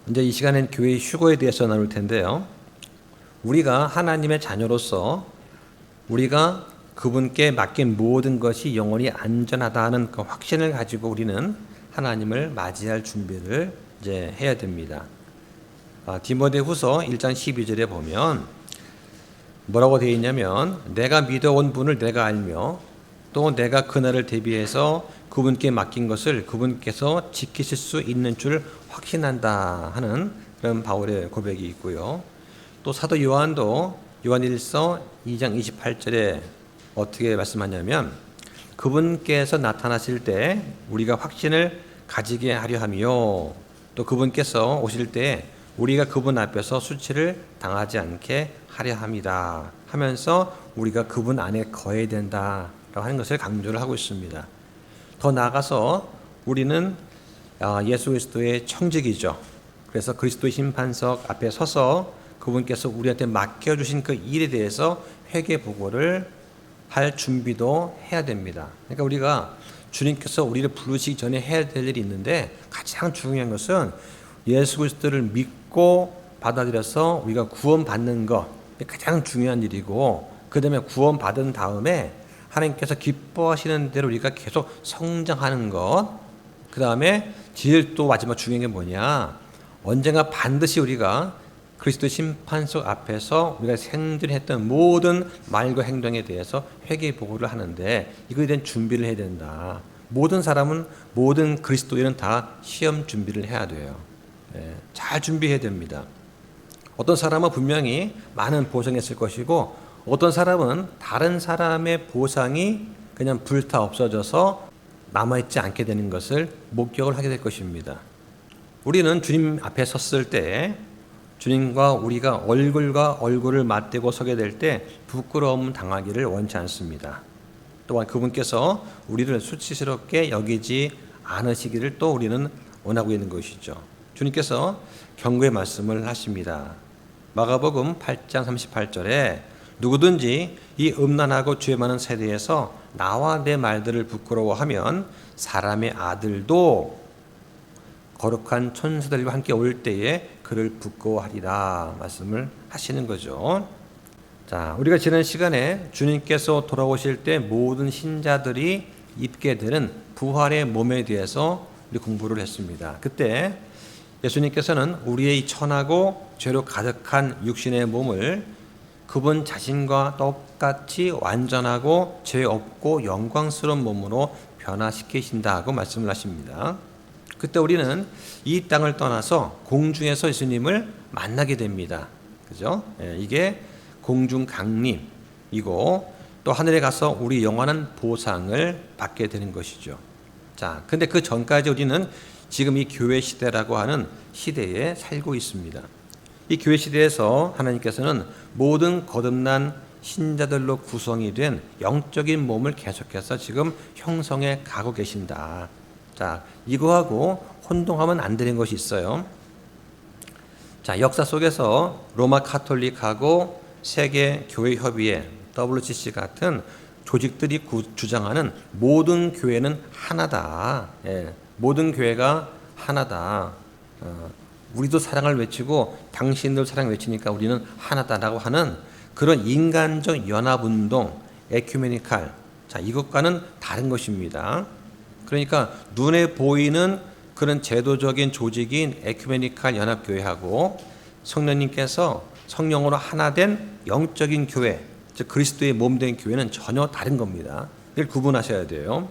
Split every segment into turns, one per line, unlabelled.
이제 이 시간엔 교회 휴거에 대해서 나눌 텐데요. 우리가 하나님의 자녀로서 우리가 그분께 맡긴 모든 것이 영원히 안전하다 하는 그 확신을 가지고 우리는 하나님을 맞이할 준비를 이제 해야 됩니다. 디모데후서 1장 12절에 보면 뭐라고 되어 있냐면, 내가 믿어온 분을 내가 알며 또 내가 그날을 대비해서 그분께 맡긴 것을 그분께서 지키실 수 있는 줄 확신한다 하는 그런 바울의 고백이 있고요. 또 사도 요한도 요한일서 2장 28절에 어떻게 말씀하냐면, 그분께서 나타나실 때 우리가 확신을 가지게 하려 하며 또 그분께서 오실 때 우리가 그분 앞에서 수치를 당하지 않게 하려 합니다 하면서 우리가 그분 안에 거해야 된다라고 하는 것을 강조를 하고 있습니다. 더 나아가서 우리는 예수 그리스도의 청직이죠. 그래서 그리스도의 심판석 앞에 서서 그분께서 우리한테 맡겨주신 그 일에 대해서 회개 보고를 할 준비도 해야 됩니다. 그러니까 우리가 주님께서 우리를 부르시기 전에 해야 될 일이 있는데, 가장 중요한 것은 예수 그리스도를 믿고 받아들여서 우리가 구원받는 것, 가장 중요한 일이고, 그 다음에 구원받은 다음에 하나님께서 기뻐하시는 대로 우리가 계속 성장하는 것, 그 다음에 제일 또 마지막 중요한 게 뭐냐, 언젠가 반드시 우리가 그리스도 심판석 앞에서 우리가 생전에 했던 모든 말과 행동에 대해서 회개 보고를 하는데, 이거에 대한 준비를 해야 된다. 모든 사람은, 모든 그리스도인은 다 시험 준비를 해야 돼요. 잘 준비해야 됩니다. 어떤 사람은 분명히 많은 보상했을 것이고, 어떤 사람은 다른 사람의 보상이 그냥 불타 없어져서 남아있지 않게 되는 것을 목격을 하게 될 것입니다. 우리는 주님 앞에 섰을 때, 주님과 우리가 얼굴과 얼굴을 맞대고 서게 될 때 부끄러움 당하기를 원치 않습니다. 또한 그분께서 우리를 수치스럽게 여기지 않으시기를 또 우리는 원하고 있는 것이죠. 주님께서 경고의 말씀을 하십니다. 마가복음 8장 38절에 누구든지 이 음란하고 죄 많은 세대에서 나와 내 말들을 부끄러워하면 사람의 아들도 거룩한 천사들과 함께 올 때에 그를 부끄러워하리라 말씀을 하시는 거죠. 자, 우리가 지난 시간에 주님께서 돌아오실 때 모든 신자들이 입게 되는 부활의 몸에 대해서 우리 공부를 했습니다. 그때 예수님께서는 우리의 이 천하고 죄로 가득한 육신의 몸을 그분 자신과 똑같이 완전하고 죄 없고 영광스러운 몸으로 변화시키신다고 말씀을 하십니다. 그때 우리는 이 땅을 떠나서 공중에서 예수님을 만나게 됩니다. 그죠? 이게 공중 강림이고, 또 하늘에 가서 우리 영원한 보상을 받게 되는 것이죠. 자, 근데 그 전까지 우리는 지금 이 교회 시대라고 하는 시대에 살고 있습니다. 이 교회 시대에서 하나님께서는 모든 거듭난 신자들로 구성이 된 영적인 몸을 계속해서 지금 형성해 가고 계신다. 자, 이거하고 혼동하면 안 되는 것이 있어요. 자, 역사 속에서 로마 카톨릭하고 세계 교회 협의회 WCC 같은 조직들이 주장하는 모든 교회는 하나다. 모든 교회가 하나다. 우리도 사랑을 외치고 당신들 사랑 외치니까 우리는 하나다라고 하는 그런 인간적 연합운동, 에큐메니칼. 자, 이것과는 다른 것입니다. 그러니까 눈에 보이는 그런 제도적인 조직인 에큐메니칼 연합교회하고 성령님께서 성령으로 하나 된 영적인 교회, 즉 그리스도의 몸 된 교회는 전혀 다른 겁니다. 이걸 구분하셔야 돼요.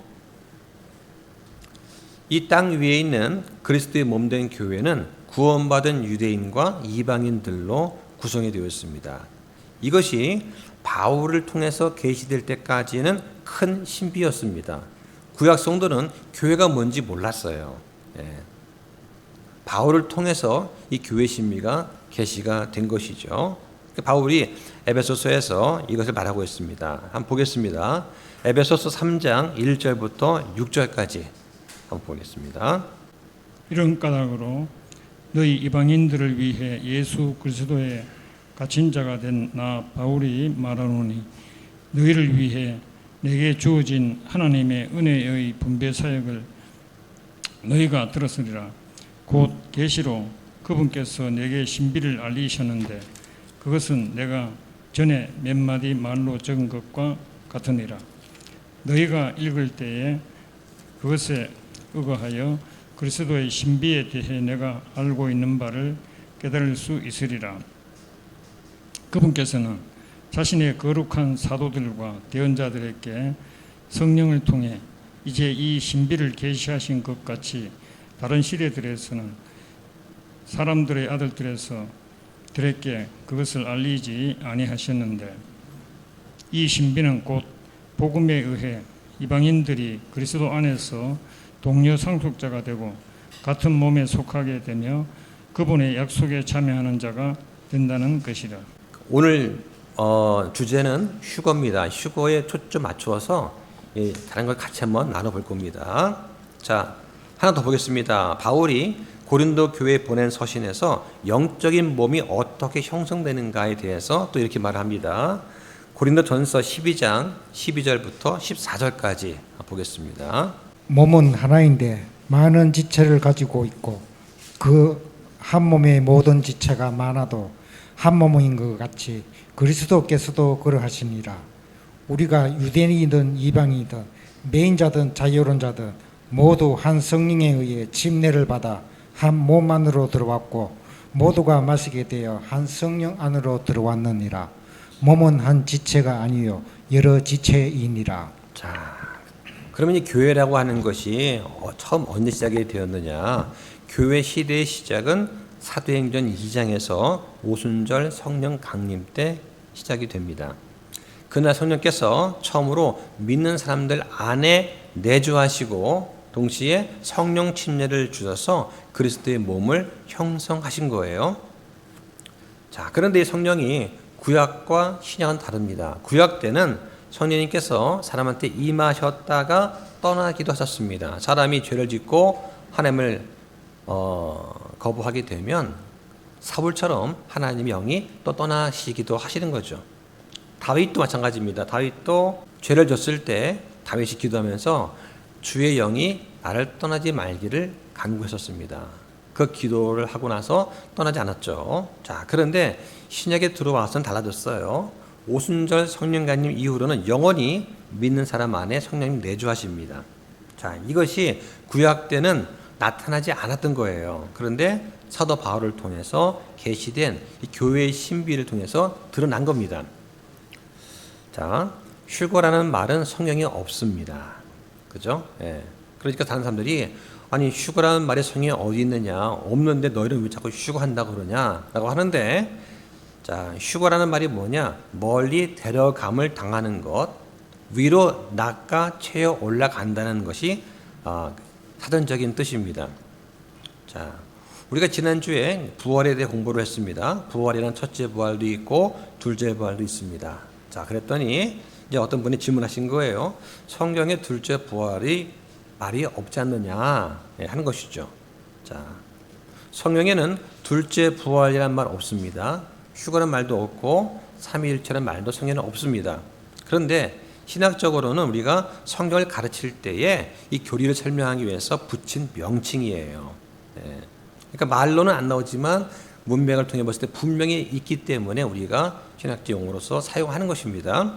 이 땅 위에 있는 그리스도의 몸 된 교회는 구원받은 유대인과 이방인들로 구성이 되어 있습니다. 이것이 바울을 통해서 계시될 때까지는 큰 신비였습니다. 구약 성도는 교회가 뭔지 몰랐어요. 바울을 통해서 이 교회 신비가 계시가 된 것이죠. 바울이 에베소서에서 이것을 말하고 있습니다. 한번 보겠습니다. 에베소서 3장 1절부터 6절까지 한번 보겠습니다.
이런 까닭으로 너희 이방인들을 위해 예수 그리스도의 갇힌 자가 된 나 바울이 말하노니, 너희를 위해 내게 주어진 하나님의 은혜의 분배 사역을 너희가 들었으리라. 곧 계시로 그분께서 내게 신비를 알리셨는데 그것은 내가 전에 몇 마디 말로 적은 것과 같으니라. 너희가 읽을 때에 그것에 의거하여 그리스도의 신비에 대해 내가 알고 있는 바를 깨달을 수 있으리라. 그분께서는 자신의 거룩한 사도들과 대언자들에게 성령을 통해 이제 이 신비를 계시하신 것 같이 다른 시대들에서는 사람들의 아들들에게 그것을 알리지 아니하셨는데 이 신비는 곧 복음에 의해 이방인들이 그리스도 안에서 동료 상속자가 되고 같은 몸에 속하게 되며 그분의 약속에 참여하는 자가 된다는 것이라.
오늘 주제는 휴거입니다. 휴거에 초점 맞추어서 다른 걸 같이 한번 나눠볼 겁니다. 자, 하나 더 보겠습니다. 바울이 고린도 교회에 보낸 서신에서 영적인 몸이 어떻게 형성되는가에 대해서 또 이렇게 말합니다. 고린도 전서 12장 12절부터 14절까지 보겠습니다.
몸은 하나인데 많은 지체를 가지고 있고 그 한 몸의 모든 지체가 많아도 한 몸인 것 같이 그리스도께서도 그러하시니라. 우리가 유대인이든 이방인이든 매인자든 자유론자든 모두 한 성령에 의해 침례를 받아 한 몸 안으로 들어왔고 모두가 마시게 되어 한 성령 안으로 들어왔느니라. 몸은 한 지체가 아니요 여러 지체이니라.
자, 그러면 이 교회라고 하는 것이 처음 언제 시작이 되었느냐? 교회 시대의 시작은 사도행전 2장에서 오순절 성령 강림 때 시작이 됩니다. 그날 성령께서 처음으로 믿는 사람들 안에 내주하시고 동시에 성령 침례를 주셔서 그리스도의 몸을 형성하신 거예요. 자, 그런데 이 성령이 구약과 신약은 다릅니다. 구약 때는 성령님께서 사람한테 임하셨다가 떠나기도 하셨습니다. 사람이 죄를 짓고 하나님을 거부하게 되면 사울처럼 하나님의 영이 또 떠나시기도 하시는 거죠. 다윗도 마찬가지입니다. 다윗도 죄를 졌을 때 다윗이 기도하면서 주의 영이 나를 떠나지 말기를 간구했었습니다. 그 기도를 하고 나서 떠나지 않았죠. 자, 그런데 신약에 들어와서는 달라졌어요. 오순절 성령 강림 이후로는 영원히 믿는 사람 안에 성령님 내주하십니다. 자, 이것이 구약 때는 나타나지 않았던 거예요. 그런데 사도 바울을 통해서 계시된 이 교회의 신비를 통해서 드러난 겁니다. 자, 휴거라는 말은 성경에 없습니다. 그죠? 예. 그러니까 다른 사람들이 아니 휴거라는 말이 성경에 어디 있느냐? 없는데 너희는 왜 자꾸 휴거한다고 그러냐? 라고 하는데 자, 휴거라는 말이 뭐냐? 멀리 데려감을 당하는 것, 위로 낚아 채워 올라간다는 것이 사전적인 뜻입니다. 자, 우리가 지난주에 부활에 대해 공부를 했습니다. 부활에는 첫째 부활도 있고 둘째 부활도 있습니다. 자, 그랬더니 이제 어떤 분이 질문하신 거예요. 성경에 둘째 부활이 말이 없지 않느냐 하는 것이죠. 자, 성경에는 둘째 부활이라는 말 없습니다. 휴거라는 말도 없고 삼위일체라는 말도 성경에는 없습니다. 그런데 신학적으로는 우리가 성경을 가르칠 때에 이 교리를 설명하기 위해서 붙인 명칭이에요. 그러니까 말로는 안 나오지만 문맥을 통해 봤을 때 분명히 있기 때문에 우리가 신학적 용어로서 사용하는 것입니다.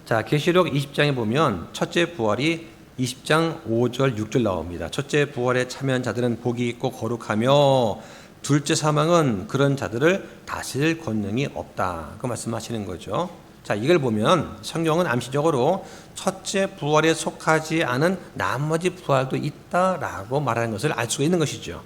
자, 계시록 20장에 보면 첫째 부활이 20장 5절 6절 나옵니다. 첫째 부활에 참여한 자들은 복이 있고 거룩하며 둘째 사망은 그런 자들을 다스릴 권능이 없다. 그 말씀하시는 거죠. 자, 이걸 보면 성경은 암시적으로 첫째 부활에 속하지 않은 나머지 부활도 있다라고 말하는 것을 알 수가 있는 것이죠.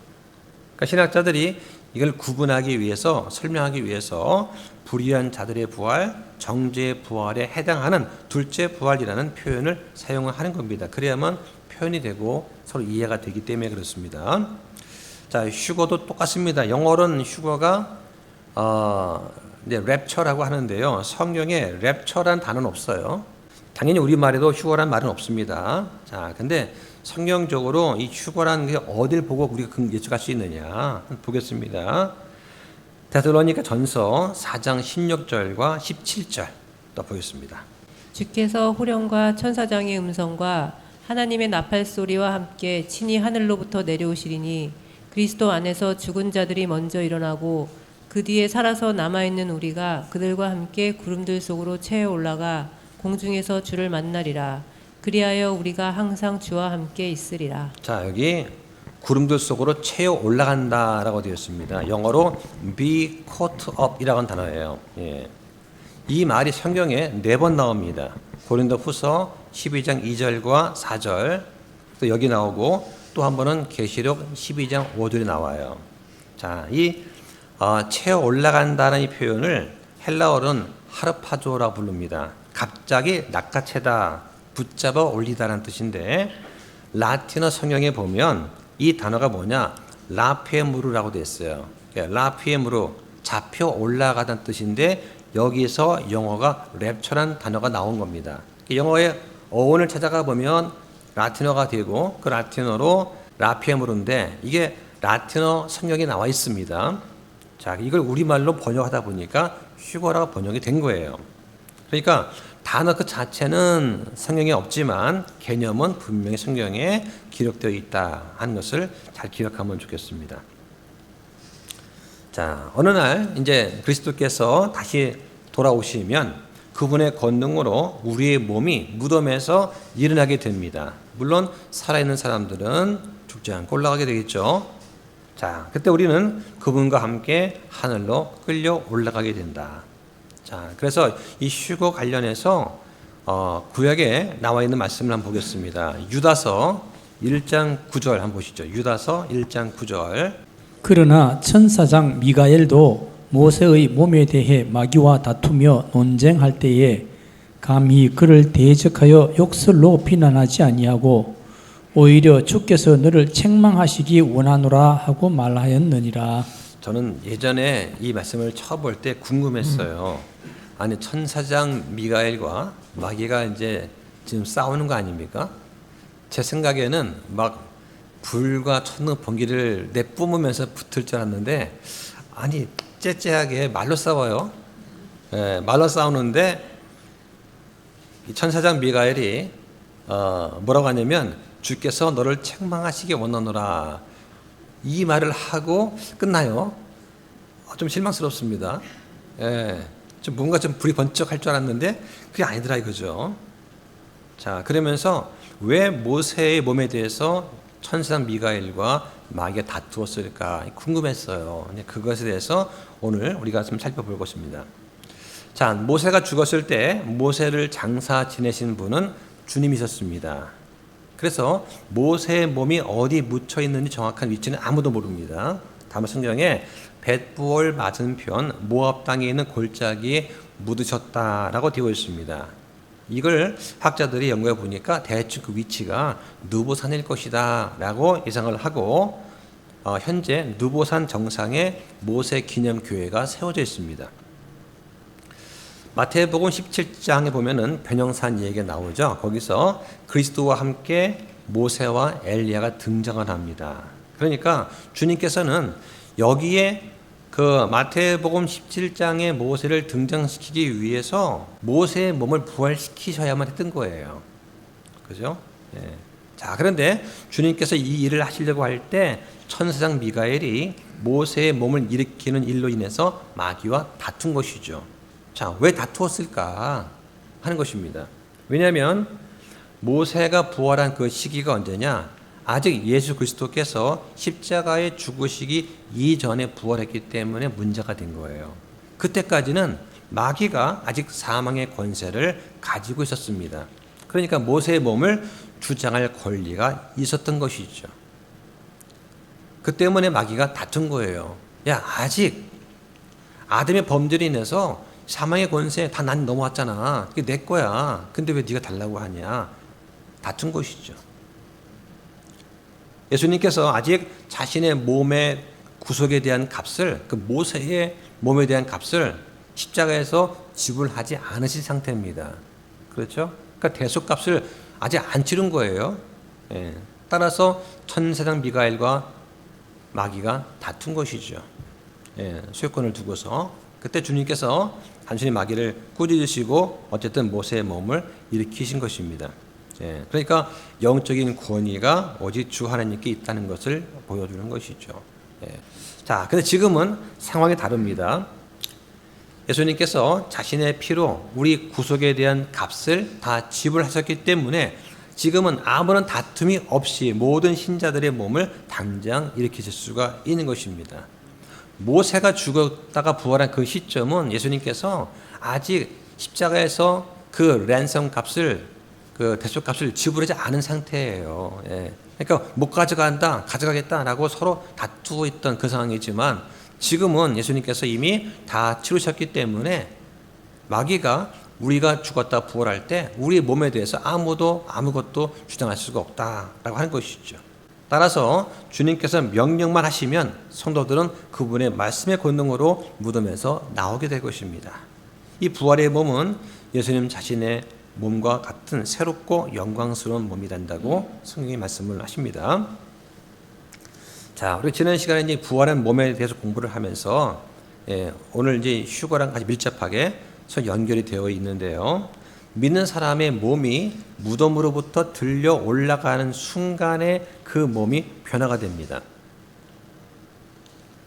그러니까 신학자들이 이걸 구분하기 위해서 설명하기 위해서 불의한 자들의 부활, 정죄의 부활에 해당하는 둘째 부활이라는 표현을 사용을 하는 겁니다. 그래야만 표현이 되고 서로 이해가 되기 때문에 그렇습니다. 자, 휴거도 똑같습니다. 영어로는 휴거가 이제 랩처라고 하는데요. 성경에 랩처란 단어는 없어요. 당연히 우리말에도 휴거란 말은 없습니다. 자, 근데 성경적으로 이 휴거라는 게 어딜 보고 우리가 예측할 수 있느냐 보겠습니다. 데살로니가 전서 4장 16절과 17절 또 보겠습니다.
주께서 후령과 천사장의 음성과 하나님의 나팔 소리와 함께 친히 하늘로부터 내려오시리니 그리스도 안에서 죽은 자들이 먼저 일어나고 그 뒤에 살아서 남아있는 우리가 그들과 함께 구름들 속으로 채어 올라가 공중에서 주를 만나리라. 그리하여 우리가 항상 주와 함께 있으리라.
자, 여기 구름들 속으로 채어 올라간다라고 되어 있습니다. 영어로 be caught up이라는 단어예요. 예. 이 말이 성경에 4번 나옵니다. 고린도후서 12장 2절과 4절, 또 여기 나오고 또 한 번은 계시록 12장 5절에 나와요. 자, 이 채어 올라간다는 이 표현을 헬라어로는 하르파조라고 부릅니다. 갑자기 낚아채다, 붙잡아 올리다라는 뜻인데, 라틴어 성경에 보면 이 단어가 뭐냐, 라피에무르라고 되어 있어요. 라피에무르, 잡혀 올라가다는 뜻인데 여기서 영어가 랩처라는 단어가 나온 겁니다. 영어의 어원을 찾아가 보면 라틴어가 되고 그 라틴어로 라피에무르인데 이게 라틴어 성경에 나와 있습니다. 자, 이걸 우리말로 번역하다 보니까 휴거라고 번역이 된 거예요. 그러니까 단어 그 자체는 성경에 없지만 개념은 분명히 성경에 기록되어 있다 하는 것을 잘 기억하면 좋겠습니다. 자, 어느 날 이제 그리스도께서 다시 돌아오시면 그분의 권능으로 우리의 몸이 무덤에서 일어나게 됩니다. 물론 살아있는 사람들은 죽지 않고 올라가게 되겠죠. 자, 그때 우리는 그분과 함께 하늘로 끌려 올라가게 된다. 자, 그래서 이 휴거 관련해서 구약에 나와 있는 말씀을 한번 보겠습니다. 유다서 1장 9절 한번 보시죠. 유다서 1장 9절.
그러나 천사장 미가엘도 모세의 몸에 대해 마귀와 다투며 논쟁할 때에 감히 그를 대적하여 욕설로 비난하지 아니하고 오히려 주께서 너를 책망하시기 원하노라 하고 말하였느니라.
저는 예전에 이 말씀을 처음 볼 때 궁금했어요. 아니, 천사장 미가엘과 마귀가 이제 지금 싸우는 거 아닙니까? 제 생각에는 막 불과 천둥 번개를 내뿜으면서 붙을 줄 알았는데, 아니, 째째하게 말로 싸워요. 예, 말로 싸우는데 이 천사장 미가엘이 뭐라고 하냐면 주께서 너를 책망하시기 원하노라, 이 말을 하고 끝나요. 좀 실망스럽습니다. 예, 좀 뭔가 좀 불이 번쩍할 줄 알았는데 그게 아니더라 이거죠. 자, 그러면서 왜 모세의 몸에 대해서 천사장 미가엘과 마귀가 다투었을까 궁금했어요. 그것에 대해서 오늘 우리가 좀 살펴볼 것입니다. 자, 모세가 죽었을 때 모세를 장사 지내신 분은 주님이셨습니다. 그래서 모세의 몸이 어디 묻혀 있는지 정확한 위치는 아무도 모릅니다. 다만 성경에 벳부올 맞은편 모압 땅에 있는 골짜기에 묻으셨다라고 되어 있습니다. 이걸 학자들이 연구해 보니까 대충 그 위치가 누보산일 것이다 라고 예상을 하고 현재 누보산 정상에 모세 기념교회가 세워져 있습니다. 마태복음 17장에 보면은 변형산 얘기가 나오죠. 거기서 그리스도와 함께 모세와 엘리야가 등장을 합니다. 그러니까 주님께서는 여기에 그 마태복음 17장의 모세를 등장시키기 위해서 모세의 몸을 부활시키셔야만 했던 거예요. 그죠? 예. 자, 그런데 주님께서 이 일을 하시려고 할 때 천사장 미가엘이 모세의 몸을 일으키는 일로 인해서 마귀와 다툰 것이죠. 자, 왜 다투었을까 하는 것입니다. 왜냐하면 모세가 부활한 그 시기가 언제냐? 아직 예수 그리스도께서 십자가에 죽으시기 이전에 부활했기 때문에 문제가 된 거예요. 그때까지는 마귀가 아직 사망의 권세를 가지고 있었습니다. 그러니까 모세의 몸을 주장할 권리가 있었던 것이죠. 그 때문에 마귀가 다툰 거예요. 야, 아직 아담의 범죄로 인해서 사망의 권세 다 난 넘어왔잖아. 그게 내 거야. 근데 왜 네가 달라고 하냐? 다툰 것이죠. 예수님께서 아직 자신의 몸의 구속에 대한 값을, 그 모세의 몸에 대한 값을 십자가에서 지불하지 않으신 상태입니다. 그렇죠? 그러니까 대속값을 아직 안 치른 거예요. 예. 따라서 천사장 미가엘과 마귀가 다툰 것이죠. 예. 소유권을 두고서. 그때 주님께서 단순히 마귀를 꾸짖으시고 어쨌든 모세의 몸을 일으키신 것입니다. 예, 그러니까 영적인 권위가 오직 주 하나님께 있다는 것을 보여주는 것이죠. 예. 자, 근데 지금은 상황이 다릅니다. 예수님께서 자신의 피로 우리 구속에 대한 값을 다 지불하셨기 때문에 지금은 아무런 다툼이 없이 모든 신자들의 몸을 당장 일으키실 수가 있는 것입니다. 모세가 죽었다가 부활한 그 시점은 예수님께서 아직 십자가에서 그 랜섬 값을, 그 대속 값을 지불하지 않은 상태예요. 예. 그러니까 못 가져간다, 가져가겠다라고 서로 다투고 있던 그 상황이지만 지금은 예수님께서 이미 다 치르셨기 때문에 마귀가 우리가 죽었다 부활할 때 우리 몸에 대해서 아무도 아무것도 주장할 수가 없다라고 하는 것이죠. 따라서 주님께서 명령만 하시면 성도들은 그분의 말씀의 권능으로 무덤에서 나오게 될 것입니다. 이 부활의 몸은 예수님 자신의 몸과 같은 새롭고 영광스러운 몸이 된다고 성경이 말씀을 하십니다. 자, 우리 지난 시간에 이제 부활한 몸에 대해서 공부를 하면서 오늘 이제 휴거랑 같이 밀접하게 연결이 되어 있는데요. 믿는 사람의 몸이 무덤으로부터 들려 올라가는 순간에 그 몸이 변화가 됩니다.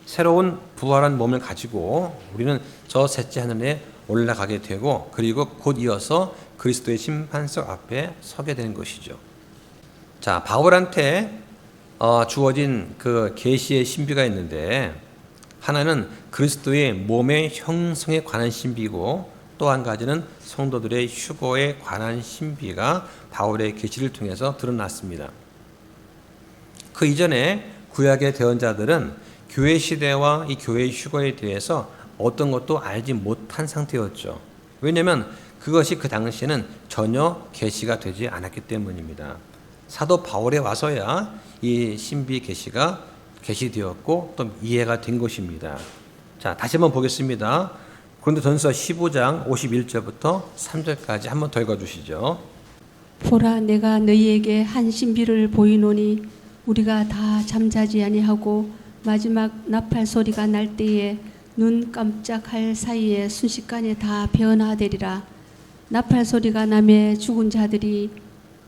새로운 부활한 몸을 가지고 우리는 저 셋째 하늘에 올라가게 되고 그리고 곧 이어서 그리스도의 심판석 앞에 서게 되는 것이죠. 자, 바울한테 주어진 그 계시의 신비가 있는데 하나는 그리스도의 몸의 형성에 관한 신비고 또 한 가지는 성도들의 휴거에 관한 신비가 바울의 계시를 통해서 드러났습니다. 그 이전에 구약의 대언자들은 교회 시대와 이 교회의 휴거에 대해서 어떤 것도 알지 못한 상태였죠. 왜냐하면 그것이 그 당시에는 전혀 계시가 되지 않았기 때문입니다. 사도 바울에 와서야 이 신비 계시가 계시되었고 또 이해가 된 것입니다. 자, 다시 한번 보겠습니다. 고린도전서 15장 51절부터 3절까지 한번 더 읽어주시죠.
보라, 내가 너희에게 한 신비를 보이노니 우리가 다 잠자지 아니하고 마지막 나팔 소리가 날 때에 눈 깜짝할 사이에 순식간에 다 변화되리라. 나팔 소리가 나매 죽은 자들이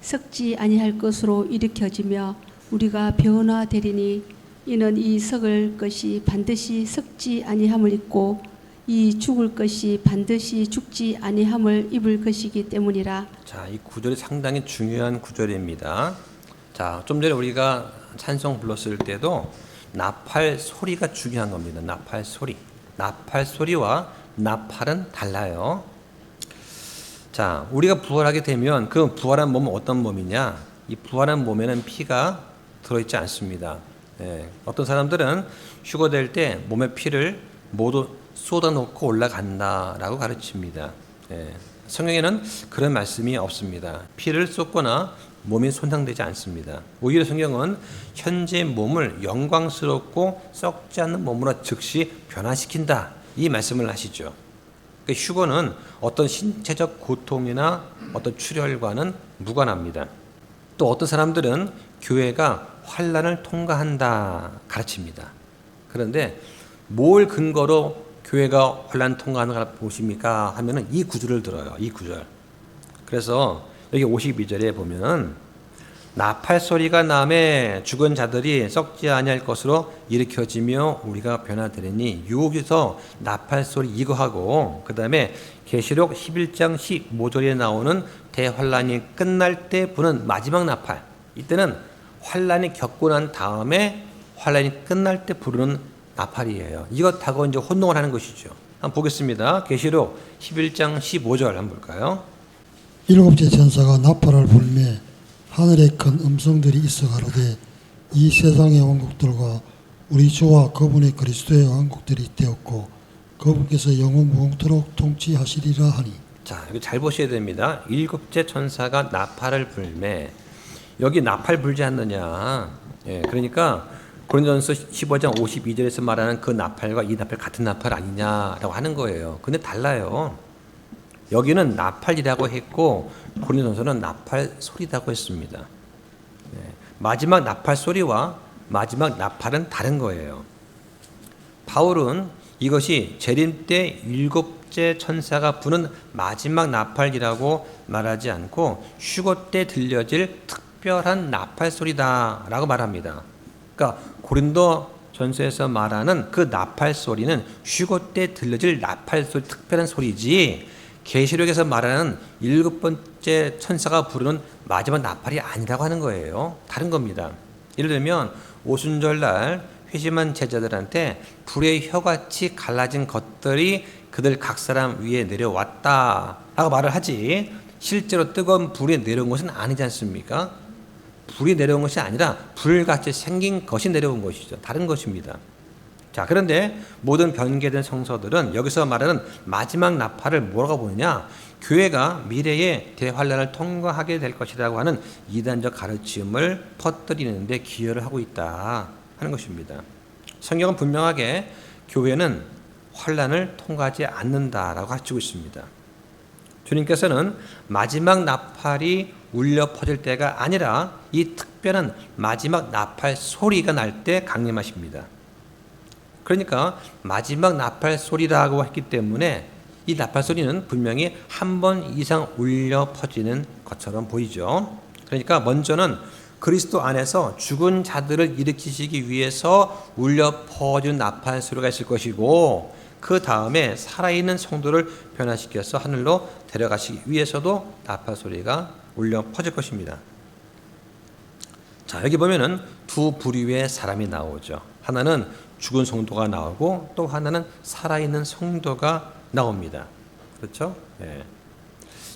썩지 아니할 것으로 일으켜지며 우리가 변화되리니 이는 이 썩을 것이 반드시 썩지 아니함을 입고 이 죽을 것이 반드시 죽지 아니함을 입을 것이기 때문이라.
자, 이 구절이 상당히 중요한 구절입니다. 자, 좀 전에 우리가 찬송 불렀을 때도 나팔 소리가 중요한 겁니다. 나팔 소리. 나팔 소리와 나팔은 달라요. 자, 우리가 부활하게 되면 그 부활한 몸은 어떤 몸이냐? 이 부활한 몸에는 피가 들어있지 않습니다. 어떤 사람들은 휴거될 때 몸에 피를 모두 쏟아놓고 올라간다라고 가르칩니다. 성경에는 그런 말씀이 없습니다. 피를 쏟거나 몸이 손상되지 않습니다. 오히려 성경은 현재 몸을 영광스럽고 썩지 않는 몸으로 즉시 변화시킨다 이 말씀을 하시죠. 그러니까 휴거는 어떤 신체적 고통이나 어떤 출혈과는 무관합니다. 또 어떤 사람들은 교회가 환난을 통과한다 가르칩니다. 그런데 뭘 근거로 교회가 환난 통과하는 걸 보십니까? 하면은 이 구절을 들어요. 이 구절. 그래서 여기 52절에 보면 나팔 소리가 나매 죽은 자들이 썩지 아니할 것으로 일으켜지며 우리가 변화되리니 여기서 나팔 소리 이거 하고 그 다음에 계시록 11장 15절에 나오는 대환란이 끝날 때 부는 마지막 나팔, 이때는 환란이 겪고 난 다음에 환란이 끝날 때 부르는 나팔이에요. 이것하고 이제 혼동을 하는 것이죠. 한번 보겠습니다. 계시록 11장 15절 한번 볼까요?
일곱째 천사가 나팔을 불매 하늘에 큰 음성들이 있어 가로되 이 세상의 왕국들과 우리 주와 그분의 그리스도의 왕국들이 되었고 그분께서 영원 무궁토록 통치하시리라 하니. 자,
여기 잘 보셔야 됩니다. 일곱째 천사가 나팔을 불매. 여기 나팔 불지 않느냐. 그러니까 고린도전서 15장 52절에서 말하는 그 나팔과 이 나팔 같은 나팔 아니냐라고 하는 거예요. 근데 달라요. 여기는 나팔이라고 했고 고린도전서는 나팔 소리라고 했습니다. 마지막 나팔 소리와 마지막 나팔은 다른 거예요. 바울은 이것이 재림 때 일곱 번째 천사가 부는 마지막 나팔이라고 말하지 않고 휴거 때 들려질 특별한 나팔 소리다라고 말합니다. 그러니까 고린도 전서에서 말하는 그 나팔 소리는 휴거 때 들려질 나팔 소리, 특별한 소리지 계시록에서 말하는 7번째 천사가 부르는 마지막 나팔이 아니라고 하는 거예요. 다른 겁니다. 예를 들면 오순절날 회심한 제자들한테 불의 혀같이 갈라진 것들이 그들 각 사람 위에 내려왔다 라고 말을 하지 실제로 뜨거운 불이 내려온 것은 아니지 않습니까? 불이 내려온 것이 아니라 불같이 생긴 것이 내려온 것이죠. 다른 것입니다. 자, 그런데 모든 변개된 성서들은 여기서 말하는 마지막 나팔을 뭐라고 보느냐? 교회가 미래의 대환란을 통과하게 될 것이라고 하는 이단적 가르침을 퍼뜨리는데 기여를 하고 있다 하는 것입니다. 성경은 분명하게 교회는 환란을 통과하지 않는다라고 가르치고 있습니다. 주님께서는 마지막 나팔이 울려 퍼질 때가 아니라 이 특별한 마지막 나팔 소리가 날 때 강림하십니다. 그러니까 마지막 나팔 소리라고 했기 때문에 이 나팔 소리는 분명히 한 번 이상 울려 퍼지는 것처럼 보이죠. 그러니까 먼저는 그리스도 안에서 죽은 자들을 일으키시기 위해서 울려 퍼지는 나팔 소리가 있을 것이고 그 다음에 살아있는 성도를 변화시켜서 하늘로 데려가시기 위해서도 나팔 소리가 울려 퍼질 것입니다. 자, 여기 보면은 두 부류의 사람이 나오죠. 하나는 죽은 성도가 나오고 또 하나는 살아있는 성도가 나옵니다. 그렇죠? 네.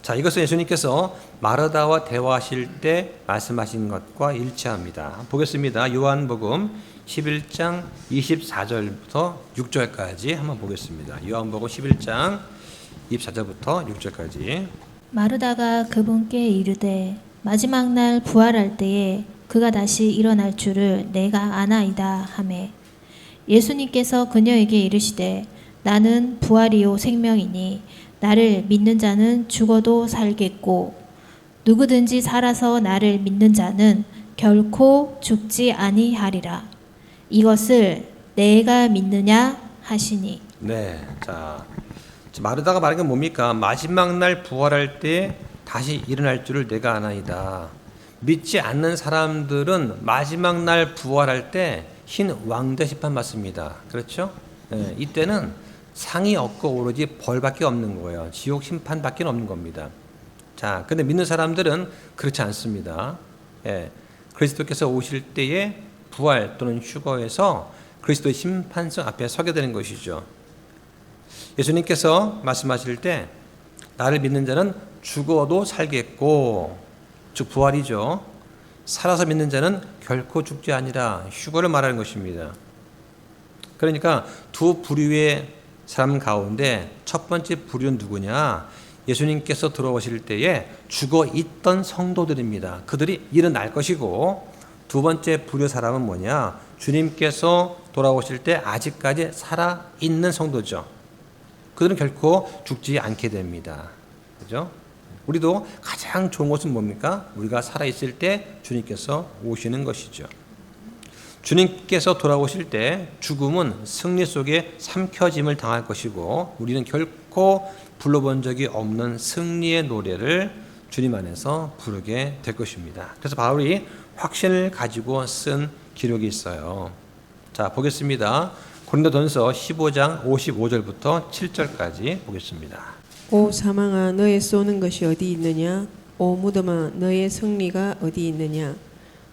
자, 이것은 예수님께서 마르다와 대화하실 때 말씀하신 것과 일치합니다. 보겠습니다. 요한복음 11장 24절부터 6절까지 한번 보겠습니다. 요한복음 11장 24절부터 6절까지.
마르다가 그분께 이르되 마지막 날 부활할 때에 그가 다시 일어날 줄을 내가 아나이다 하매 예수님께서 그녀에게 이르시되 나는 부활이요 생명이니 나를 믿는 자는 죽어도 살겠고 누구든지 살아서 나를 믿는 자는 결코 죽지 아니하리라. 이것을 내가 믿느냐 하시니.
네, 자 마르다가 말한 게 뭡니까? 마지막 날 부활할 때 다시 일어날 줄을 내가 아나이다. 믿지 않는 사람들은 마지막 날 부활할 때 흰 왕자 심판 받습니다. 그렇죠? 네, 이때는 상이 없고 오로지 벌밖에 없는 거예요. 지옥 심판밖에 없는 겁니다. 자, 근데 믿는 사람들은 그렇지 않습니다. 예, 그리스도께서 오실 때에 부활 또는 휴거에서 그리스도의 심판성 앞에 서게 되는 것이죠. 예수님께서 말씀하실 때 나를 믿는 자는 죽어도 살겠고, 즉 부활이죠. 살아서 믿는 자는 결코 죽지 아니라 휴거를 말하는 것입니다. 그러니까 두 부류의 사람 가운데 첫 번째 부류는 누구냐? 예수님께서 들어오실 때에 죽어 있던 성도들입니다. 그들이 일어날 것이고, 두 번째 부류 사람은 뭐냐? 주님께서 돌아오실 때 아직까지 살아있는 성도죠. 그들은 결코 죽지 않게 됩니다. 그죠? 우리도 가장 좋은 것은 뭡니까? 우리가 살아있을 때 주님께서 오시는 것이죠. 주님께서 돌아오실 때 죽음은 승리 속에 삼켜짐을 당할 것이고 우리는 결코 불러본 적이 없는 승리의 노래를 주님 안에서 부르게 될 것입니다. 그래서 바울이 확신을 가지고 쓴 기록이 있어요. 자, 보겠습니다. 고린도전서 15장 55절부터 7절까지 보겠습니다.
오 사망아 너의 쏘는 것이 어디 있느냐? 오 무덤아 너의 승리가 어디 있느냐?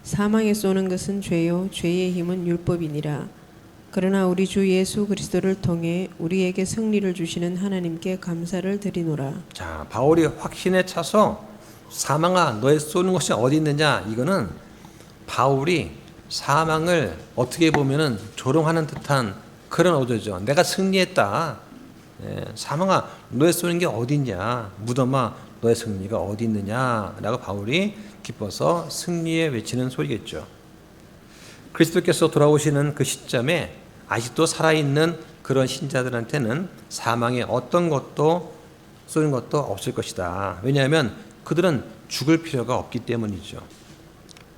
사망에 쏘는 것은 죄요 죄의 힘은 율법이니라. 그러나 우리 주 예수 그리스도를 통해 우리에게 승리를 주시는 하나님께 감사를 드리노라.
자, 바울이 확신에 차서 사망아 너의 쏘는 것이 어디 있느냐? 이거는 바울이 사망을 어떻게 보면은 조롱하는 듯한 그런 어조죠. 내가 승리했다. 사망아 너의 쏘는 게 어디 있냐? 무덤아 너의 승리가 어디 있느냐? 라고 바울이 기뻐서 승리에 외치는 소리겠죠. 그리스도께서 돌아오시는 그 시점에 아직도 살아있는 그런 신자들한테는 사망의 어떤 것도 쏘는 것도 없을 것이다. 왜냐하면 그들은 죽을 필요가 없기 때문이죠.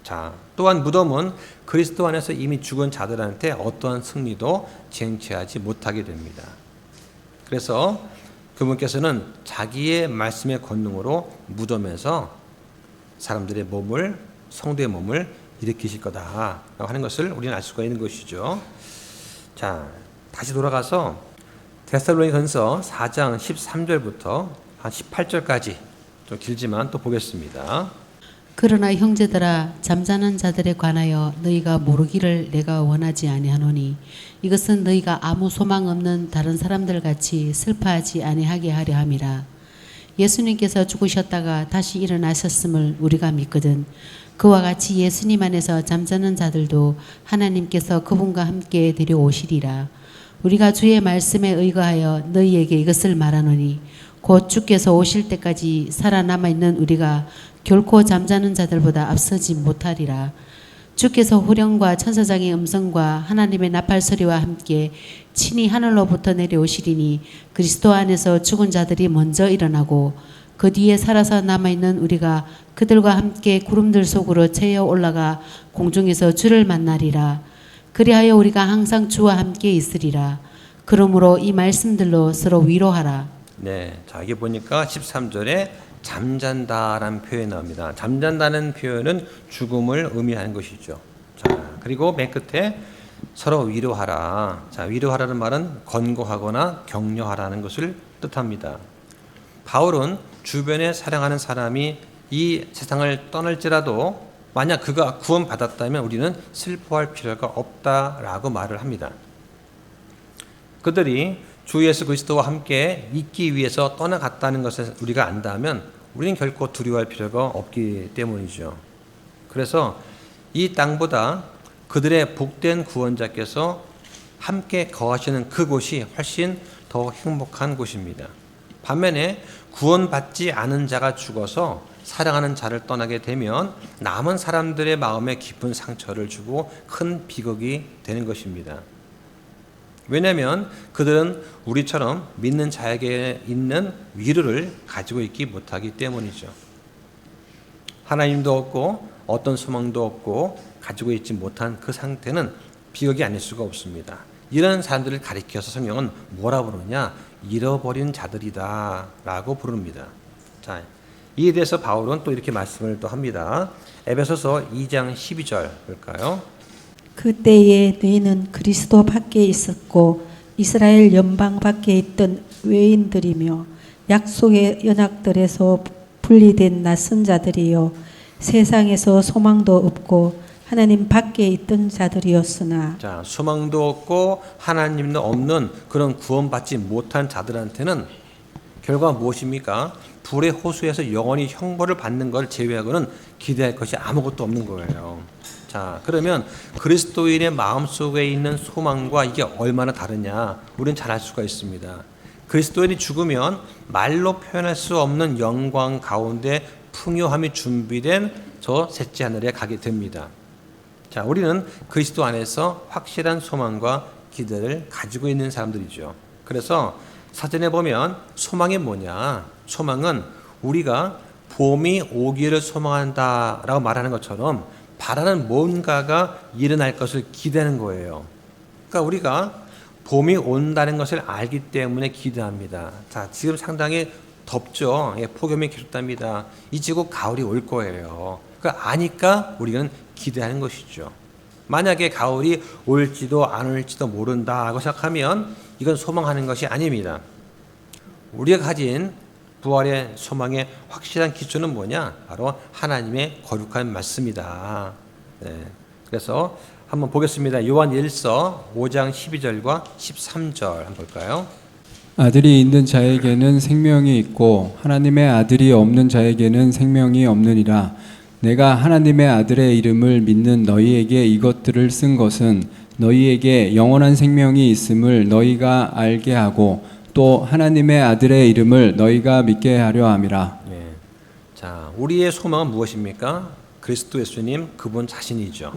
자, 또한 무덤은 그리스도 안에서 이미 죽은 자들한테 어떠한 승리도 쟁취하지 못하게 됩니다. 그래서 그분께서는 자기의 말씀의 권능으로 무덤에서 사람들의 몸을, 성도의 몸을 일으키실 거다라고 하는 것을 우리는 알 수가 있는 것이죠. 자, 다시 돌아가서 데살로니가전서 4장 13절부터 한 18절까지 좀 길지만 또 보겠습니다.
그러나 형제들아 잠자는 자들에 관하여 너희가 모르기를 내가 원하지 아니하노니 이것은 너희가 아무 소망 없는 다른 사람들 같이 슬퍼하지 아니하게 하려 함이라. 예수님께서 죽으셨다가 다시 일어나셨음을 우리가 믿거든. 그와 같이 예수님 안에서 잠자는 자들도 하나님께서 그분과 함께 데려오시리라. 우리가 주의 말씀에 의거하여 너희에게 이것을 말하노니 곧 주께서 오실 때까지 살아남아 있는 우리가 결코 잠자는 자들보다 앞서지 못하리라. 주께서 후령과 천사장의 음성과 하나님의 나팔 소리와 함께 친히 하늘로부터 내려오시리니 그리스도 안에서 죽은 자들이 먼저 일어나고 그 뒤에 살아서 남아있는 우리가 그들과 함께 구름들 속으로 채어 올라가 공중에서 주를 만나리라. 그리하여 우리가 항상 주와 함께 있으리라. 그러므로 이 말씀들로 서로 위로하라.
네, 자 여기 보니까 13절에 잠잔다라는 표현이 나옵니다. 잠잔다는 표현은 죽음을 의미하는 것이죠. 자, 그리고 맨 끝에 서로 위로하라. 자, 위로하라는 말은 권고하거나 격려하라는 것을 뜻합니다. 바울은 주변에 사랑하는 사람이 이 세상을 떠날지라도 만약 그가 구원받았다면 우리는 슬퍼할 필요가 없다라고 말을 합니다. 그들이 주 예수 그리스도와 함께 있기 위해서 떠나갔다는 것을 우리가 안다면 우리는 결코 두려워할 필요가 없기 때문이죠. 그래서 이 땅보다 그들의 복된 구원자께서 함께 거하시는 그곳이 훨씬 더 행복한 곳입니다. 반면에 구원받지 않은 자가 죽어서 사랑하는 자를 떠나게 되면 남은 사람들의 마음에 깊은 상처를 주고 큰 비극이 되는 것입니다. 왜냐하면 그들은 우리처럼 믿는 자에게 있는 위로를 가지고 있지 못하기 때문이죠. 하나님도 없고 어떤 소망도 없고 가지고 있지 못한 그 상태는 비극이 아닐 수가 없습니다. 이런 사람들을 가리켜서 성경은 뭐라 부르냐? 잃어버린 자들이다 라고 부릅니다. 자, 이에 대해서 바울은 또 이렇게 말씀을 또 합니다. 에베소서 2장 12절 볼까요?
그때에 너희는 그리스도 밖에 있었고 이스라엘 연방 밖에 있던 외인들이며 약속의 연약들에서 분리된 낯선 자들이요 세상에서 소망도 없고 하나님 밖에 있던 자들이었으나.
자, 소망도 없고 하나님도 없는 그런 구원받지 못한 자들한테는 결과 무엇입니까? 불의 호수에서 영원히 형벌을 받는 걸 제외하고는 기대할 것이 아무것도 없는 거예요. 자, 그러면 그리스도인의 마음속에 있는 소망과 이게 얼마나 다르냐 우리는 잘 알 수가 있습니다. 그리스도인이 죽으면 말로 표현할 수 없는 영광 가운데 풍요함이 준비된 저 셋째 하늘에 가게 됩니다. 자, 우리는 그리스도 안에서 확실한 소망과 기대를 가지고 있는 사람들이죠. 그래서 사전에 보면 소망이 뭐냐? 소망은 우리가 봄이 오기를 소망한다라고 말하는 것처럼 바라는 뭔가가 일어날 것을 기대하는 거예요. 그러니까 우리가 봄이 온다는 것을 알기 때문에 기대합니다. 자, 지금 상당히 덥죠. 예, 폭염이 계속됩니다. 이제 곧 가을이 올 거예요. 그러니까 아니까 우리는 기대하는 것이죠. 만약에 가을이 올지도 안 올지도 모른다고 생각하면 이건 소망하는 것이 아닙니다. 우리가 가진 부활의 소망의 확실한 기초는 뭐냐? 바로 하나님의 거룩한 말씀이다. 네. 그래서 한번 보겠습니다. 요한 1서 5장 12절과 13절 한번 볼까요?
아들이 있는 자에게는 생명이 있고 하나님의 아들이 없는 자에게는 생명이 없느니라. 내가 하나님의 아들의 이름을 믿는 너희에게 이것들을 쓴 것은 너희에게 영원한 생명이 있음을 너희가 알게 하고 또 하나님의 아들의 이름을 너희가 믿게 하려 함이라.
네. 자, 우리의 소망은 무엇입니까? 그리스도 예수님 그분 자신이죠.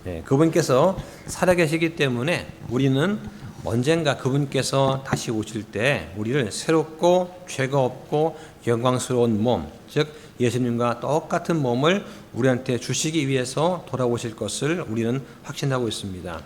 네, 그분께서 살아계시기 때문에 우리는 언젠가 그분께서 다시 오실 때 우리를 새롭고 죄가 없고 영광스러운 몸, 즉 예수님과 똑같은 몸을 우리한테 주시기 위해서 돌아오실 것을 우리는 확신하고 있습니다.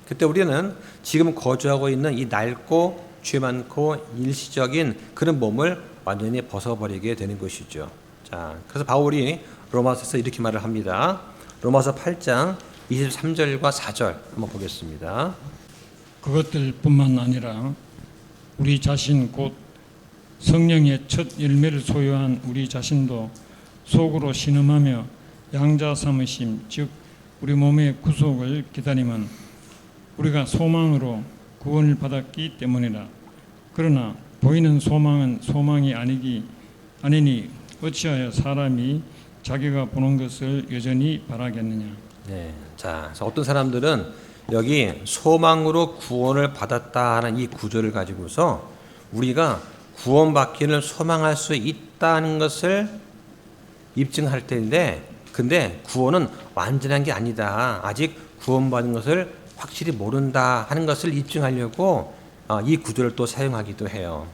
그때 우리는 지금 거주하고 있는 이 낡고 죄 많고 일시적인 그런 몸을 완전히 벗어버리게 되는 것이죠. 자, 그래서 바울이 로마서에서 이렇게 말을 합니다. 로마서 8장 23절과 4절 한번 보겠습니다.
그것들뿐만 아니라 우리 자신 곧 성령의 첫 열매를 소유한 우리 자신도 속으로 신음하며 양자 삼으심 즉 우리 몸의 구속을 기다림은 우리가 소망으로 구원을 받았기 때문이라. 그러나 보이는 소망은 소망이 아니니 어찌하여 사람이 자기가 보는 것을 여전히 바라겠느냐.
네, 자, 그래서 어떤 사람들은 여기 소망으로 구원을 받았다 하는 이 구절을 가지고서 우리가 구원받기를 소망할 수 있다는 것을 입증할 때인데, 근데 구원은 완전한 게 아니다, 아직 구원받은 것을 확실히 모른다 하는 것을 입증하려고 이 구절을 또 사용하기도 해요.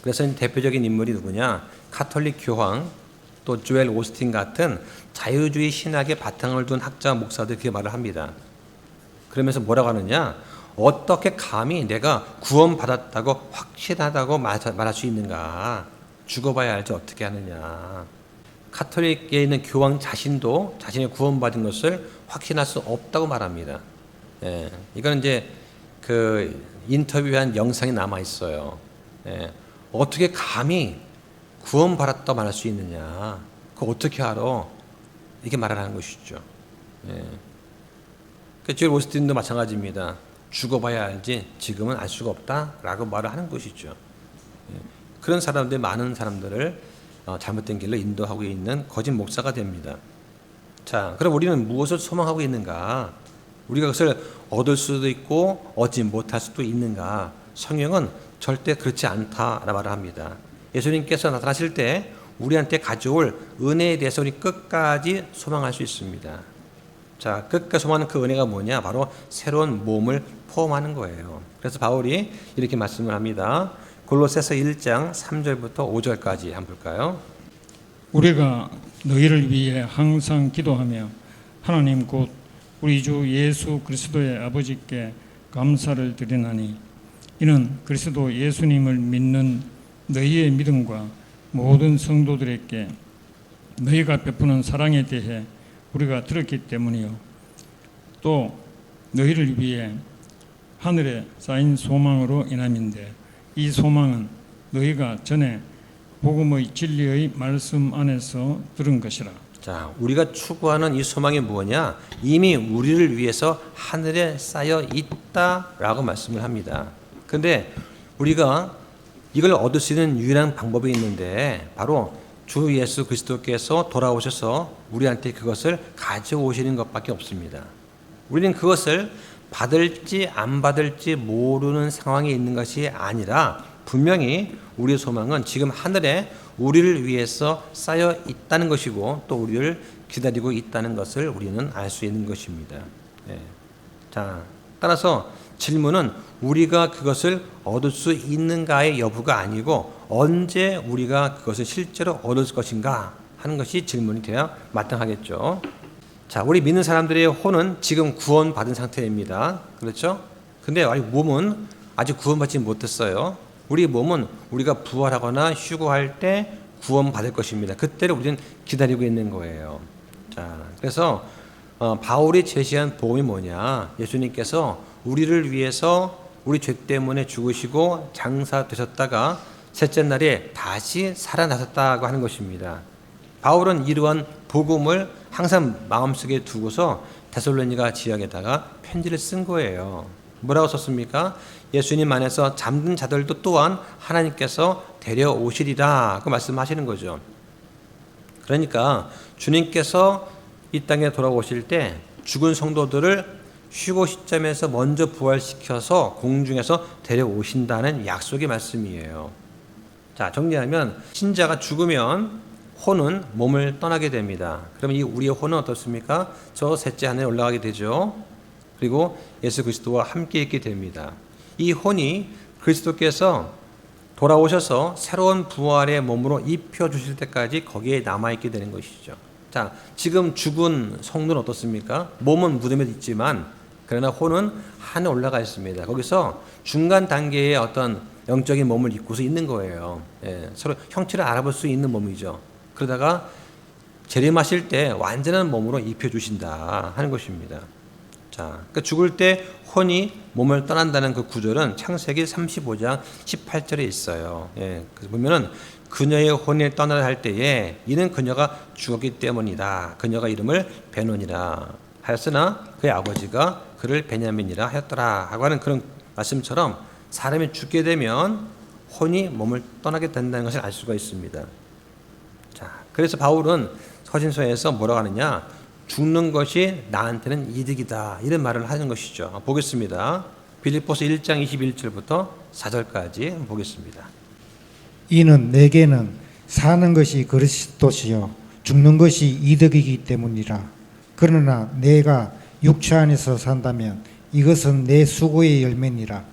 그래서 대표적인 인물이 누구냐? 카톨릭 교황, 또 조엘 오스틴 같은 자유주의 신학의 바탕을 둔 학자 목사들 그렇게 말을 합니다. 그러면서 뭐라고 하느냐? 어떻게 감히 내가 구원받았다고 확실하다고 말할 수 있는가? 죽어봐야 알지 어떻게 하느냐. 카톨릭에 있는 교황 자신도 자신의 구원받은 것을 확신할 수 없다고 말합니다. 예, 이건 이제 그 인터뷰한 영상이 남아 있어요. 예, 어떻게 감히 구원받았다고 말할 수 있느냐? 그거 어떻게 알아? 이렇게 말하는 것이죠. 예. 그 조엘 오스틴도 마찬가지입니다. 죽어봐야 알지 지금은 알 수가 없다라고 말을 하는 것이죠. 예. 그런 사람들, 많은 사람들을 잘못된 길로 인도하고 있는 거짓 목사가 됩니다. 자, 그럼 우리는 무엇을 소망하고 있는가? 우리가 그것을 얻을 수도 있고 얻지 못할 수도 있는가? 성경은 절대 그렇지 않다라고 말을 합니다. 예수님께서 나타나실 때 우리한테 가져올 은혜에 대해서 우리 끝까지 소망할 수 있습니다. 자, 끝까지 소망하는 그 은혜가 뭐냐? 바로 새로운 몸을 포함하는 거예요. 그래서 바울이 이렇게 말씀을 합니다. 골로새서 1장 3절부터 5절까지 한번 볼까요?
우리가 너희를 위해 항상 기도하며 하나님 곧 우리 주 예수 그리스도의 아버지께 감사를 드리나니 이는 그리스도 예수님을 믿는 너희의 믿음과 모든 성도들에게 너희가 베푸는 사랑에 대해 우리가 들었기 때문이요. 또 너희를 위해 하늘에 쌓인 소망으로 인함인데 이 소망은 너희가 전에 복음의 진리의 말씀 안에서 들은 것이라.
자, 우리가 추구하는 이 소망이 뭐냐? 이미 우리를 위해서 하늘에 쌓여 있다라고 말씀을 합니다. 그런데 우리가 이걸 얻을 수 있는 유일한 방법이 있는데 바로 주 예수 그리스도께서 돌아오셔서 우리한테 그것을 가져오시는 것밖에 없습니다. 우리는 그것을 받을지 안 받을지 모르는 상황에 있는 것이 아니라 분명히 우리의 소망은 지금 하늘에 우리를 위해서 쌓여 있다는 것이고 또 우리를 기다리고 있다는 것을 우리는 알 수 있는 것입니다. 네. 자, 따라서 질문은 우리가 그것을 얻을 수 있는가의 여부가 아니고 언제 우리가 그것을 실제로 얻을 것인가 하는 것이 질문이 되어야 마땅하겠죠. 자, 우리 믿는 사람들의 혼은 지금 구원받은 상태입니다. 그렇죠? 근데 아직 몸은 아직 구원받지 못했어요. 우리 몸은 우리가 부활하거나 휴거할 때 구원받을 것입니다. 그때를 우리는 기다리고 있는 거예요. 자, 그래서 바울이 제시한 복음이 뭐냐? 예수님께서 우리를 위해서 우리 죄 때문에 죽으시고 장사되셨다가 셋째 날에 다시 살아나셨다고 하는 것입니다. 바울은 이러한 복음을 항상 마음속에 두고서 데살로니가 지역에다가 편지를 쓴 거예요. 뭐라고 썼습니까? 예수님 안에서 잠든 자들도 또한 하나님께서 데려오시리라 그 말씀하시는 거죠. 그러니까 주님께서 이 땅에 돌아오실 때 죽은 성도들을 휴거 시점에서 먼저 부활시켜서 공중에서 데려오신다는 약속의 말씀이에요. 자, 정리하면 신자가 죽으면 혼은 몸을 떠나게 됩니다. 그러면 이 우리의 혼은 어떻습니까? 저 셋째 하늘에 올라가게 되죠. 그리고 예수 그리스도와 함께 있게 됩니다. 이 혼이 그리스도께서 돌아오셔서 새로운 부활의 몸으로 입혀주실 때까지 거기에 남아있게 되는 것이죠. 자, 지금 죽은 성도는 어떻습니까? 몸은 무덤에 있지만 그러나 혼은 하늘에 올라가 있습니다. 거기서 중간 단계의 어떤 영적인 몸을 입고서 있는 거예요. 예, 서로 형체를 알아볼 수 있는 몸이죠. 그러다가 재림하실 때 완전한 몸으로 입혀주신다 하는 것입니다. 자, 그러니까 죽을 때 혼이 몸을 떠난다는 그 구절은 창세기 35장 18절에 있어요. 예, 그래서 보면은 그녀의 혼이 떠나려 할 때에 이는 그녀가 죽었기 때문이다. 그녀가 이름을 베논이라 하였으나 그의 아버지가 그를 베냐민이라 하였더라 하고 하는 그런 말씀처럼 사람이 죽게 되면 혼이 몸을 떠나게 된다는 것을 알 수가 있습니다. 자, 그래서 바울은 서신서에서 뭐라고 하느냐? 죽는 것이 나한테는 이득이다. 이런 말을 하는 것이죠. 보겠습니다. 빌립보서 1장 21절부터 4절까지 보겠습니다.
이는 내게는 사는 것이 그리스도시요 죽는 것이 이득이기 때문이라. 그러나 내가 육체 안에서 산다면 이것은 내 수고의 열매니라.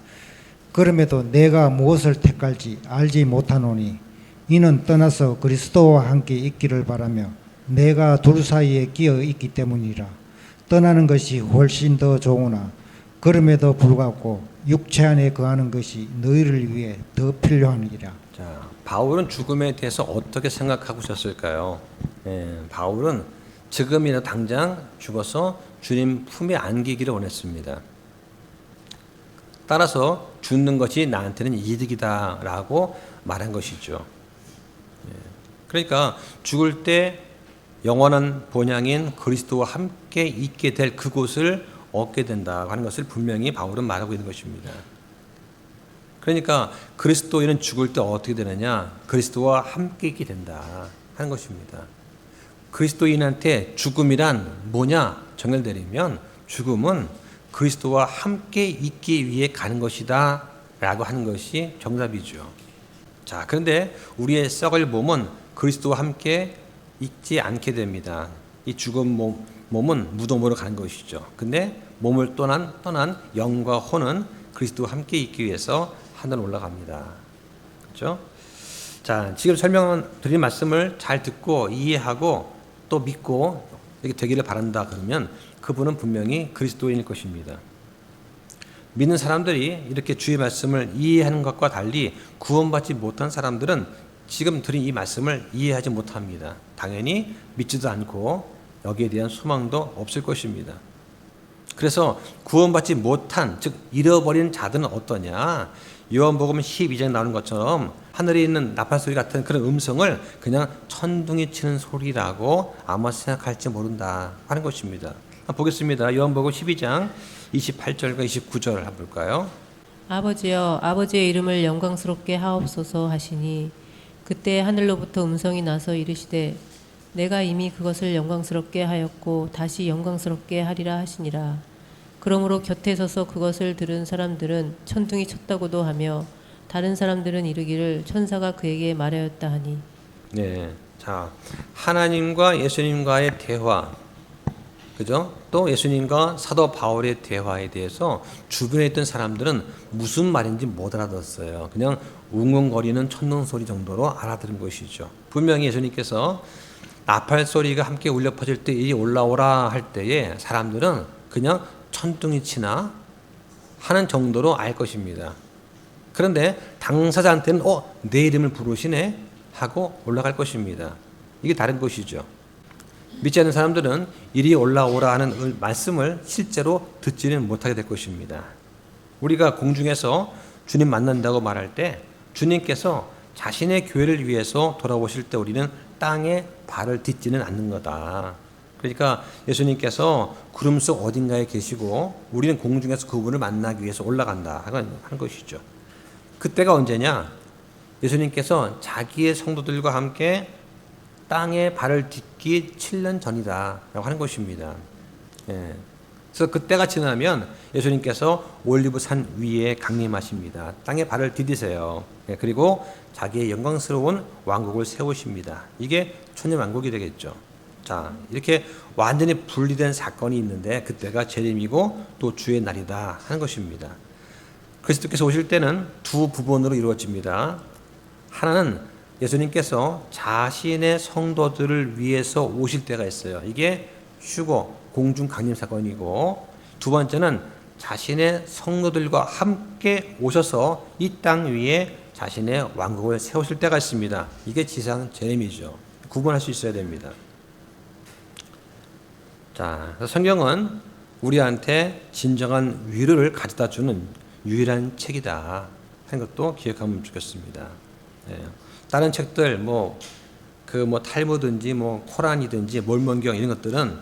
그럼에도 내가 무엇을 택할지 알지 못하노니 이는 떠나서 그리스도와 함께 있기를 바라며 내가 둘 사이에 끼어 있기 때문이라. 떠나는 것이 훨씬 더 좋으나 그럼에도 불구하고 육체 안에 거하는 것이 너희를 위해 더 필요하니라.
자, 바울은 죽음에 대해서 어떻게 생각하고 있었을까요? 바울은 지금이라도 당장 죽어서 주님 품에 안기기를 원했습니다. 따라서 죽는 것이 나한테는 이득이다라고 말한 것이죠. 그러니까 죽을 때 영원한 본향인 그리스도와 함께 있게 될 그곳을 얻게 된다고 하는 것을 분명히 바울은 말하고 있는 것입니다. 그러니까 그리스도인은 죽을 때 어떻게 되느냐? 그리스도와 함께 있게 된다 하는 것입니다. 그리스도인한테 죽음이란 뭐냐 정렬되려면 죽음은 그리스도와 함께 있기 위해 가는 것이다 라고 하는 것이 정답이죠. 자, 그런데 우리의 썩을 몸은 그리스도와 함께 있지 않게 됩니다. 이 죽은 몸은 무덤으로 가는 것이죠. 근데 몸을 떠난 영과 혼은 그리스도와 함께 있기 위해서 하늘 올라갑니다. 그렇죠? 자, 지금 설명드린 말씀을 잘 듣고 이해하고 또 믿고 이렇게 되기를 바란다 그러면 그분은 분명히 그리스도인일 것입니다. 믿는 사람들이 이렇게 주의 말씀을 이해하는 것과 달리 구원받지 못한 사람들은 지금 드린 이 말씀을 이해하지 못합니다. 당연히 믿지도 않고 여기에 대한 소망도 없을 것입니다. 그래서 구원받지 못한, 즉 잃어버린 자들은 어떠냐? 요한복음 12장에 나오는 것처럼 하늘에 있는 나팔소리 같은 그런 음성을 그냥 천둥이 치는 소리라고 아마 생각할지 모른다 하는 것입니다. 보겠습니다. 요한복음 12장 28절과 29절 한번 볼까요?
아버지여, 아버지의 이름을 영광스럽게 하옵소서 하시니 그때 하늘로부터 음성이 나서 이르시되 내가 이미 그것을 영광스럽게 하였고 다시 영광스럽게 하리라 하시니라. 그러므로 곁에 서서 그것을 들은 사람들은 천둥이 쳤다고도 하며 다른 사람들은 이르기를 천사가 그에게 말하였다 하니.
네, 자, 하나님과 예수님과의 대화, 그죠? 또 예수님과 사도 바울의 대화에 대해서 주변에 있던 사람들은 무슨 말인지 못 알아들었어요. 그냥 웅웅거리는 천둥 소리 정도로 알아들은 것이죠. 분명히 예수님께서 나팔 소리가 함께 울려 퍼질 때 이리 올라오라 할 때에 사람들은 그냥 천둥이 치나 하는 정도로 알 것입니다. 그런데 당사자한테는 내 이름을 부르시네 하고 올라갈 것입니다. 이게 다른 것이죠. 믿지 않는 사람들은 이리 올라오라 하는 말씀을 실제로 듣지는 못하게 될 것입니다. 우리가 공중에서 주님 만난다고 말할 때 주님께서 자신의 교회를 위해서 돌아오실 때 우리는 땅에 발을 딛지는 않는 거다. 그러니까 예수님께서 구름 속 어딘가에 계시고 우리는 공중에서 그분을 만나기 위해서 올라간다 하는 것이죠. 그때가 언제냐? 예수님께서 자기의 성도들과 함께 땅에 발을 딛기 7년 전이다 라고 하는 것입니다. 그래서 그때가 지나면 예수님께서 올리브산 위에 강림하십니다. 땅에 발을 디디세요. 그리고 자기의 영광스러운 왕국을 세우십니다. 이게 천년왕국이 되겠죠. 자, 이렇게 완전히 분리된 사건이 있는데 그때가 재림이고 또 주의 날이다 하는 것입니다. 그리스도께서 오실 때는 두 부분으로 이루어집니다. 하나는 예수님께서 자신의 성도들을 위해서 오실 때가 있어요. 이게 휴거 공중 강림 사건이고, 두 번째는 자신의 성도들과 함께 오셔서 이 땅 위에 자신의 왕국을 세우실 때가 있습니다. 이게 지상 재림이죠. 구분할 수 있어야 됩니다. 자, 성경은 우리한테 진정한 위로를 가져다 주는 유일한 책이다 하는 것도 기억하면 좋겠습니다. 예. 다른 책들 탈무든지 코란이든지 몰몬경 이런 것들은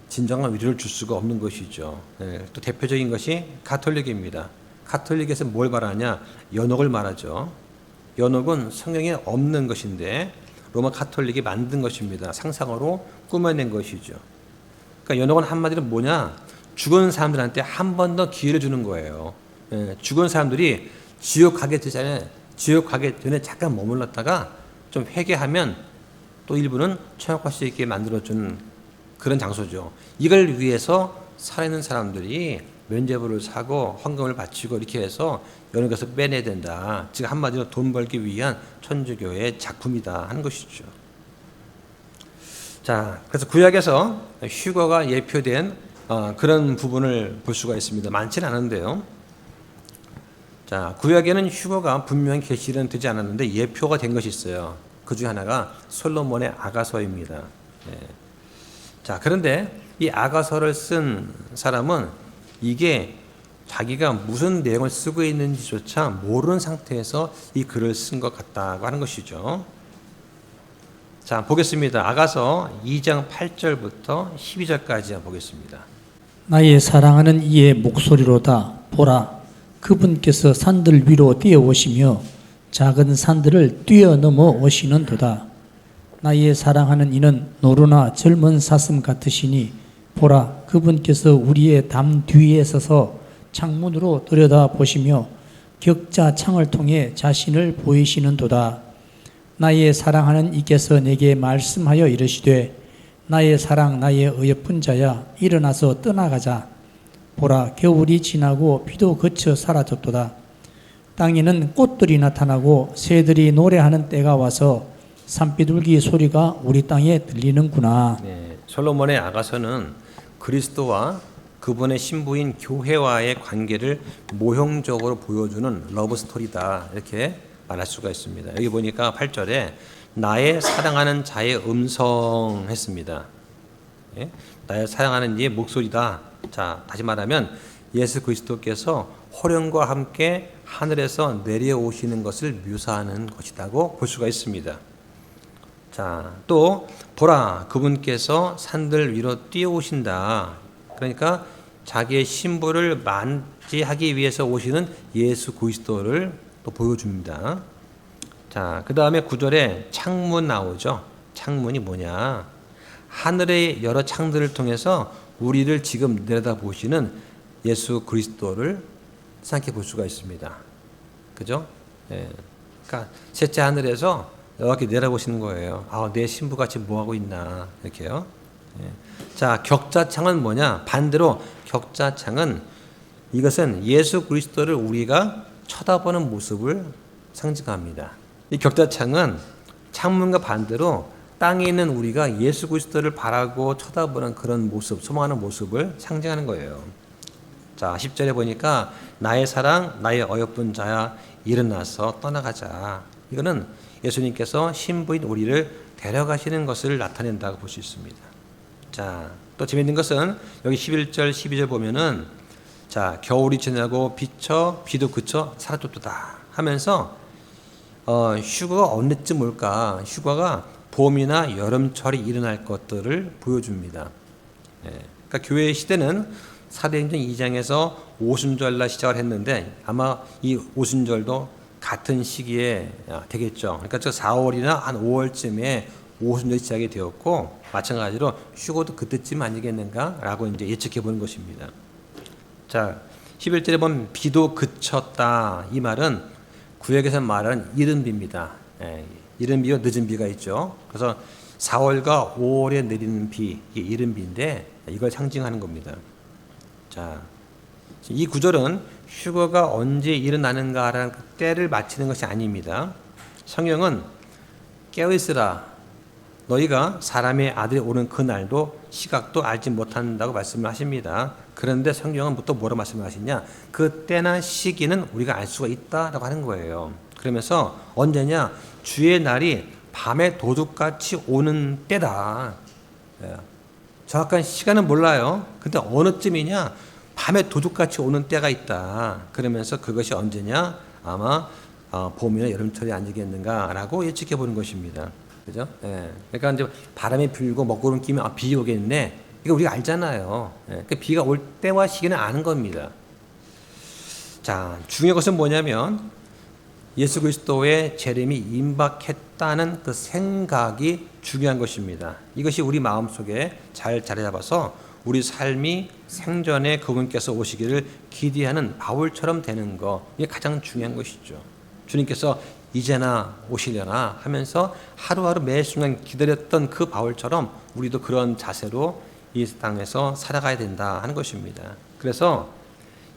진정한 위로를 줄 수가 없는 것이죠. 예. 또 대표적인 것이 가톨릭입니다. 가톨릭에서 뭘 말하냐? 연옥을 말하죠. 연옥은 성경에 없는 것인데 로마 가톨릭이 만든 것입니다. 상상으로 꾸며낸 것이죠. 그러니까 연옥은 한마디로 뭐냐? 죽은 사람들한테 한 번 더 기회를 주는 거예요. 예, 죽은 사람들이 지옥 가기 전에 잠깐 머물렀다가 좀 회개하면 또 일부는 천국 갈 수 있게 만들어주는 그런 장소죠. 이걸 위해서 살아있는 사람들이 면죄부를 사고 헌금을 바치고 이렇게 해서 연옥에서 빼내야 된다. 즉 한마디로 돈 벌기 위한 천주교의 작품이다 하는 것이죠. 자, 그래서 구약에서 휴거가 예표된 그런 부분을 볼 수가 있습니다. 많지는 않은데요. 자, 구약에는 휴거가 분명히 계시는 되지 않았는데 예표가 된 것이 있어요. 그 중에 하나가 솔로몬의 아가서입니다. 네. 자, 그런데 이 아가서를 쓴 사람은 이게 자기가 무슨 내용을 쓰고 있는지조차 모르는 상태에서 이 글을 쓴 것 같다고 하는 것이죠. 자, 보겠습니다. 아가서 2장 8절부터 12절까지 보겠습니다.
나의 사랑하는 이의 목소리로다. 보라, 그분께서 산들 위로 뛰어오시며 작은 산들을 뛰어넘어 오시는도다. 나의 사랑하는 이는 노루나 젊은 사슴 같으시니 보라, 그분께서 우리의 담 뒤에 서서 창문으로 들여다보시며 격자 창을 통해 자신을 보이시는도다. 나의 사랑하는 이께서 내게 말씀하여 이르시되 나의 사랑 나의 어여쁜 자야 일어나서 떠나가자. 보라, 겨울이 지나고 비도 그쳐 사라졌도다. 땅에는 꽃들이 나타나고 새들이 노래하는 때가 와서 산비둘기 소리가 우리 땅에 들리는구나.
네, 솔로몬의 아가서는 그리스도와 그분의 신부인 교회와의 관계를 모형적으로 보여주는 러브 스토리다 이렇게 말할 수가 있습니다. 여기 보니까 8절에 나의 사랑하는 자의 음성 했습니다. 예? 나의 사랑하는 이의 목소리다. 자, 다시 말하면 예수 그리스도께서 호령과 함께 하늘에서 내려오시는 것을 묘사하는 것이라고 볼 수가 있습니다. 자, 또 보라, 그분께서 산들 위로 뛰어오신다. 그러니까 자기의 신부를 맞이하기 위해서 오시는 예수 그리스도를 또 보여줍니다. 자, 그 다음에 9절에 창문 나오죠. 창문이 뭐냐? 하늘의 여러 창들을 통해서 우리를 지금 내려다보시는 예수 그리스도를 생각해 볼 수가 있습니다. 그죠? 예. 그러니까 셋째 하늘에서 이렇게 내려보시는 거예요. 아, 내 신부같이 뭐하고 있나 이렇게요. 예. 자, 격자창은 뭐냐? 반대로 격자창은 이것은 예수 그리스도를 우리가 쳐다보는 모습을 상징합니다. 이 격자창은 창문과 반대로 땅에 있는 우리가 예수 그리스도를 바라고 쳐다보는 그런 모습, 소망하는 모습을 상징하는 거예요. 자, 10절에 보니까 나의 사랑, 나의 어여쁜 자야 일어나서 떠나가자. 이거는 예수님께서 신부인 우리를 데려가시는 것을 나타낸다고 볼 수 있습니다. 자, 또 재미있는 것은 여기 11절, 12절 보면은 자, 겨울이 지나고 비도 그쳐 사라졌도다 하면서 휴거가 언제쯤 올까? 휴거가 봄이나 여름철이 일어날 것들을 보여줍니다. 예, 그러니까 교회의 시대는 사도행전 2장에서 오순절날 시작을 했는데 아마 이 오순절도 같은 시기에 되겠죠. 그러니까 저 4월이나 한 5월쯤에 오순절이 시작이 되었고 마찬가지로 휴거도 그때쯤 아니겠는가라고 이제 예측해 보는 것입니다. 자, 11절에 보면 비도 그쳤다. 이 말은 구약에서 말하는 이른 비입니다. 예, 이른 비와 늦은 비가 있죠. 그래서 4월과 5월에 내리는 비, 이게 이른 비인데 이걸 상징하는 겁니다. 자, 이 구절은 휴거가 언제 일어나는가라는 때를 맞히는 것이 아닙니다. 성경은 깨어있으라, 너희가 사람의 아들이 오는 그 날도 시각도 알지 못한다고 말씀을 하십니다. 그런데 성경은 또 뭐라고 말씀을 하시냐? 그 때나 시기는 우리가 알 수가 있다라고 하는 거예요. 그러면서 언제냐? 주의 날이 밤에 도둑같이 오는 때다. 정확한 시간은 몰라요. 근데 어느 쯤이냐? 밤에 도둑같이 오는 때가 있다. 그러면서 그것이 언제냐? 아마 봄이나 여름철이 아니겠는가라고 예측해 보는 것입니다. 그죠? 그러니까 이제 바람이 불고 먹구름 끼면 비 오겠네. 이거 우리가 알잖아요. 그러니까 비가 올 때와 시기는 아는 겁니다. 자, 중요한 것은 뭐냐면 예수 그리스도의 재림이 임박했다는 그 생각이 중요한 것입니다. 이것이 우리 마음속에 잘 자리 잡아서 우리 삶이 생전에 그분께서 오시기를 기대하는 바울처럼 되는 거, 이게 가장 중요한 것이죠. 주님께서 이제나 오시려나 하면서 하루하루 매 순간 기다렸던 그 바울처럼 우리도 그런 자세로 이 땅에서 살아가야 된다 하는 것입니다. 그래서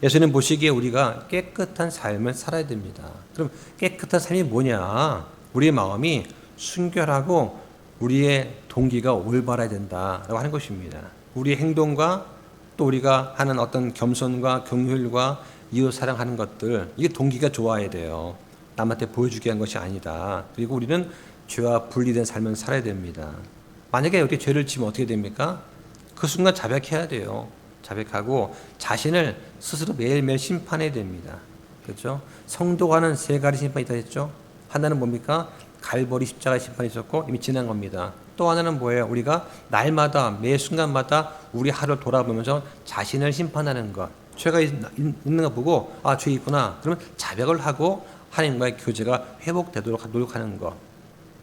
예수님 보시기에 우리가 깨끗한 삶을 살아야 됩니다. 그럼 깨끗한 삶이 뭐냐? 우리의 마음이 순결하고 우리의 동기가 올바라야 된다라고 하는 것입니다. 우리의 행동과 또 우리가 하는 어떤 겸손과 긍휼과 이웃 사랑하는 것들, 이게 동기가 좋아야 돼요. 남한테 보여주기 위한 것이 아니다. 그리고 우리는 죄와 분리된 삶을 살아야 됩니다. 만약에 이렇게 죄를 지면 어떻게 됩니까? 그 순간 자백해야 돼요. 자백하고 자신을 스스로 매일매일 심판해야 됩니다. 그렇죠? 성도가는 세 가지 심판이 있다 했죠. 하나는 뭡니까? 갈보리 십자가 심판이 있었고 이미 지난 겁니다. 또 하나는 뭐예요? 우리가 날마다 매 순간마다 우리 하루를 돌아보면서 자신을 심판하는 것. 죄가 있는 거 보고 아, 죄 있구나. 그러면 자백을 하고 하나님과의 교제가 회복되도록 노력하는 것.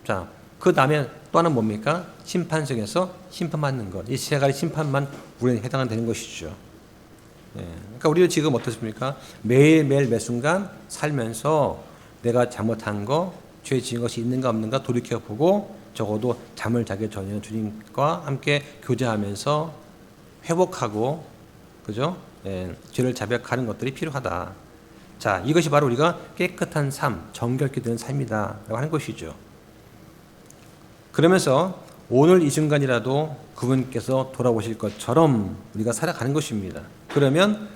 자, 그 다음에 또 하나는 뭡니까? 심판석에서 심판받는 것. 이 세 가지 심판만 우리는 해당되는 것이죠. 그러니까 우리는 지금 어떻습니까? 매일매일 매 순간 살면서 내가 잘못한 거, 죄 지은 것이 있는가 없는가 돌이켜보고 적어도 잠을 자기 전에는 주님과 함께 교제하면서 회복하고, 그죠? 죄를 자백하는 것들이 필요하다. 자, 이것이 바로 우리가 깨끗한 삶, 정결케 되는 삶이다라고 하는 것이죠. 그러면서 오늘 이 순간이라도 그분께서 돌아오실 것처럼 우리가 살아가는 것입니다. 그러면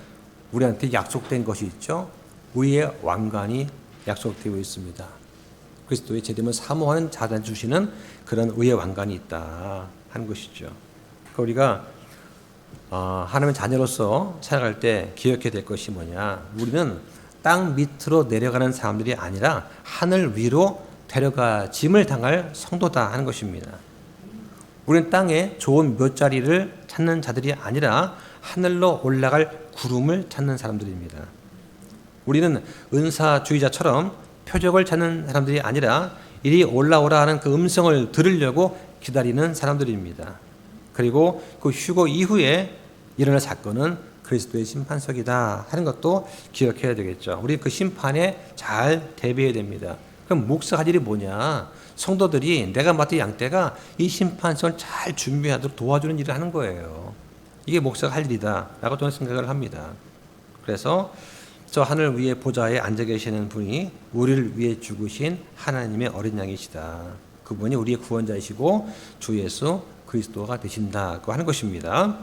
우리한테 약속된 것이 있죠. 의의 왕관이 약속되어 있습니다. 그리스도의 재림을 사모하는 자들 주시는 그런 의의 왕관이 있다 하는 것이죠. 그러니까 우리가 하나님의 자녀로서 살아갈 때 기억해야 될 것이 뭐냐. 우리는 땅 밑으로 내려가는 사람들이 아니라 하늘 위로 데려가짐을 당할 성도다 하는 것입니다. 우리는 땅에 좋은 묘자리를 찾는 자들이 아니라 하늘로 올라갈 구름을 찾는 사람들입니다. 우리는 은사주의자처럼 표적을 찾는 사람들이 아니라 이리 올라오라 하는 그 음성을 들으려고 기다리는 사람들입니다. 그리고 그 휴거 이후에 일어날 사건은 그리스도의 심판석이다 하는 것도 기억해야 되겠죠. 우리 그 심판에 잘 대비해야 됩니다. 그럼 목사 할 일이 뭐냐? 성도들이 내가 맡은 양떼가 이 심판석을 잘 준비하도록 도와주는 일을 하는 거예요. 이게 목사가 할 일이다 라고 저는 생각을 합니다. 그래서 저 하늘 위에 보좌에 앉아 계시는 분이 우리를 위해 죽으신 하나님의 어린 양이시다. 그분이 우리의 구원자이시고 주 예수 그리스도가 되신다고 하는 것입니다.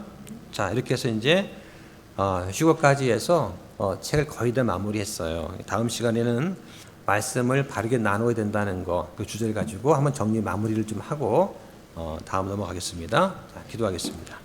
자, 이렇게 해서 이제 휴거까지 해서 책을 거의 다 마무리했어요. 다음 시간에는 말씀을 바르게 나눠야 된다는 거, 그 주제를 가지고 한번 정리 마무리를 좀 하고 다음 넘어가겠습니다. 자, 기도하겠습니다.